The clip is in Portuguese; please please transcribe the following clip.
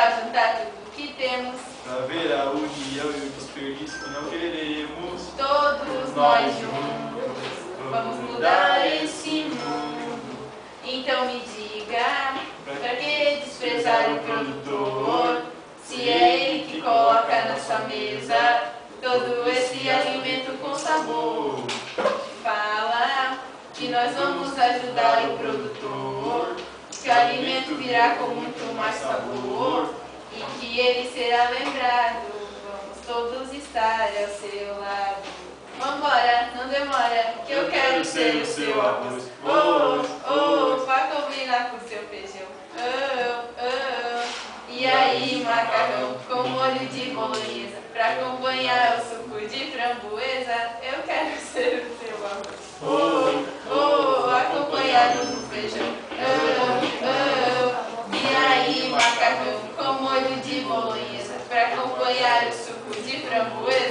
Pra juntar tudo que temos, pra ver a união e o desperdício que não queremos. todos nós juntos vamos mudar esse mundo. Então me diga, pra que desprezar o produtor, se é ele que coloca na sua mesa todo esse alimento com sabor? Fala que nós vamos ajudar o produtor, que o alimento virá com muito mais sabor e que ele será lembrado. Vamos todos estar ao seu lado. Vambora, não demora, que eu quero ser o seu arroz. Oh, oh, pra combinar com o seu feijão. Oh, oh. E aí, macarrão com molho de bolonhesa, pra acompanhar o suco de framboesa, eu quero ser o seu arroz. Oh, oh, acompanhado do feijão. Oh, oh. E aí, macarrão com molho de bolonhesa, pra acompanhar o suco de framboesa,